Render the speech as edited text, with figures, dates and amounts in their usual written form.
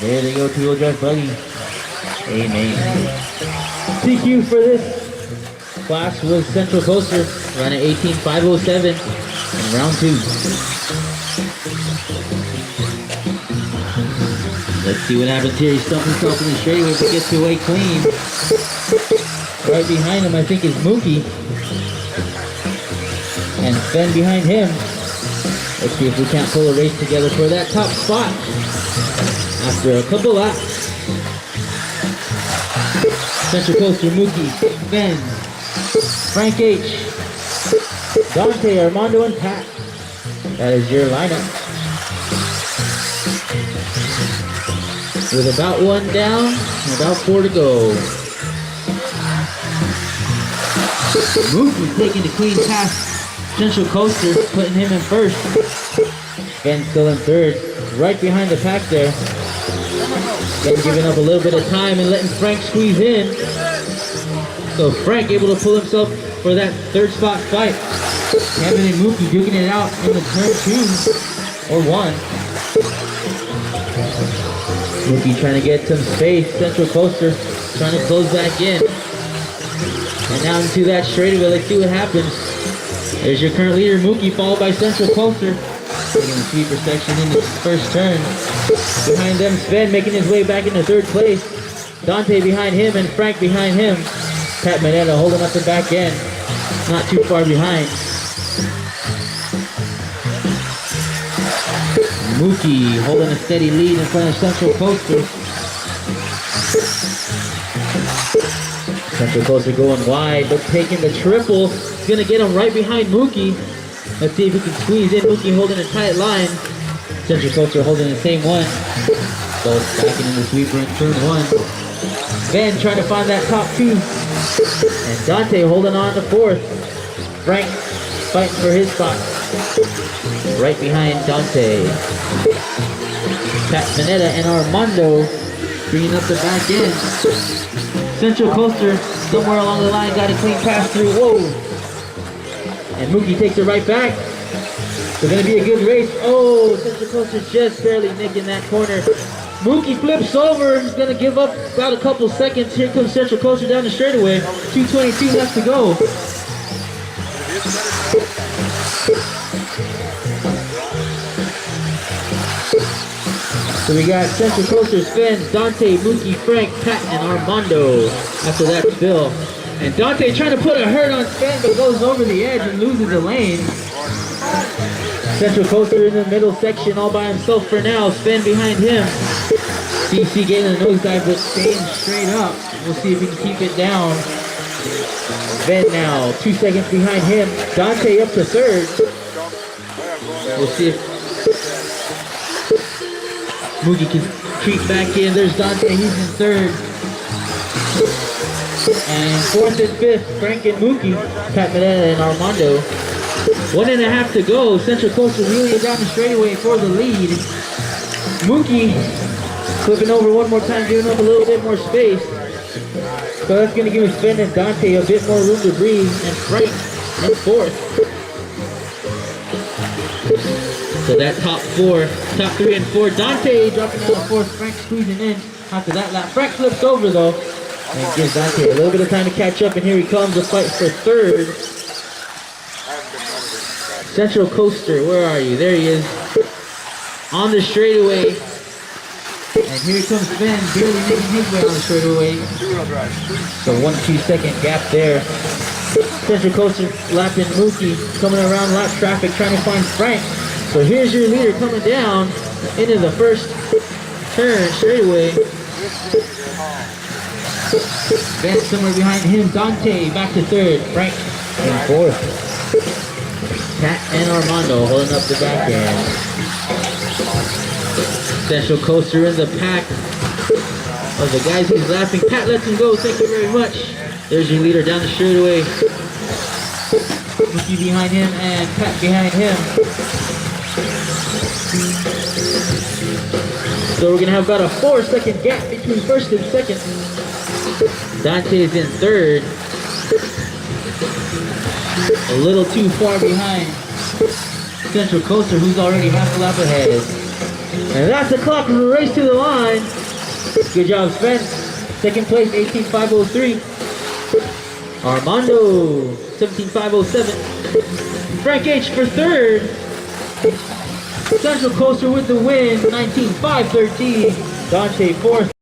There they go, two-wheel drive buggy. Amen. TQ for this class was Central Coaster, running 18.507 in round 2. Let's see what happens here. He stuffs himself in the straightaway but gets away clean. Right behind him I think is Mookie. And Sven behind him. Let's see if we can't pull a race together for that top spot after a couple laps. Central Coaster, Mookie, Ben, Frank H, Dante, Armando, and Pat. That is your lineup. With about 1 down and about 4 to go. Mookie taking the clean pass. Central Coaster putting him in first. Ben still in third. Right behind the pack there. Ben giving up a little bit of time and letting Frank squeeze in. So Frank able to pull himself for that third spot fight. Kevin and Mookie duking it out in the turn 2 or 1. Mookie trying to get some space. Central Coaster trying to close back in. And now into that straightaway. Let's see what happens. There's your current leader, Mookie, followed by Central Coaster. Taking the sweeper section in the first turn. Behind them, Sven making his way back into third place. Dante behind him and Frank behind him. Pat Manetta holding up the back end. Not too far behind. Mookie holding a steady lead in front of Central Coaster. Central Coaster going wide, but taking the triple. He's going to get him right behind Mookie. Let's see if he can squeeze in. Mookie holding a tight line. Central Coaster holding the same one. Both backing in the sweeper in turn 1. Ben trying to find that top 2. And Dante holding on to 4th. Frank fighting for his spot. Right behind Dante. Pat Manetta and Armando bringing up the back end. Central Coaster somewhere along the line got a clean pass through. Whoa! And Mookie takes it right back. It's going to be a good race. Oh, Central Coaster just barely nicking that corner. Mookie flips over. He's going to give up about a couple seconds. Here comes Central Coaster down the straightaway. 2:22 left to go. So we got Central Coaster, Sven, Dante, Mookie, Frank, Pat, and Armando after that spill. And Dante trying to put a hurt on Sven, but goes over the edge and loses the lane. Central Coaster in the middle section all by himself for now. Sven behind him. CC getting a nosedive, but staying straight up. We'll see if he can keep it down. Sven now, 2 seconds behind him. Dante up to third. We'll see if Mookie can creep back in. There's Dante, he's in third. And 4th and 5th, Frank and Mookie, Pat Manetta and Armando. 1.5 to go. Central Coaster really down the straightaway for the lead. Mookie flipping over one more time, giving up a little bit more space. So that's going to give Sven and Dante a bit more room to breathe. And Frank in 4th. So that top 3 and 4. Dante dropping down to 4th. Frank squeezing in after that lap. Frank flips over though. And gives Dante a little bit of time to catch up, and here he comes, a fight for 3rd. Central Coaster, where are you? There he is. On the straightaway. And here comes Sven, barely making his way on the straightaway. So 1-2 second gap there. Central Coaster lapping Mookie, coming around lap traffic, trying to find Frank. So here's your leader coming down into the first turn straightaway. Ben somewhere behind him. Dante back to 3rd. Frank in 4th. Pat and Armando holding up the back end. Central Coaster in the pack of the guys he's lapping. Pat lets him go. Thank you very much. There's your leader down the straightaway. Mookie behind him and Pat behind him. So we're going to have about a 4-second gap between 1st and 2nd. Dante is in 3rd. A little too far behind. Central Coaster, who's already half a lap ahead. And that's the clock race to the line. Good job, Spence. Second place, 18.503. Armando, 17.507. Frank H for third. Central Coaster with the win, 19.513. Dante fourth.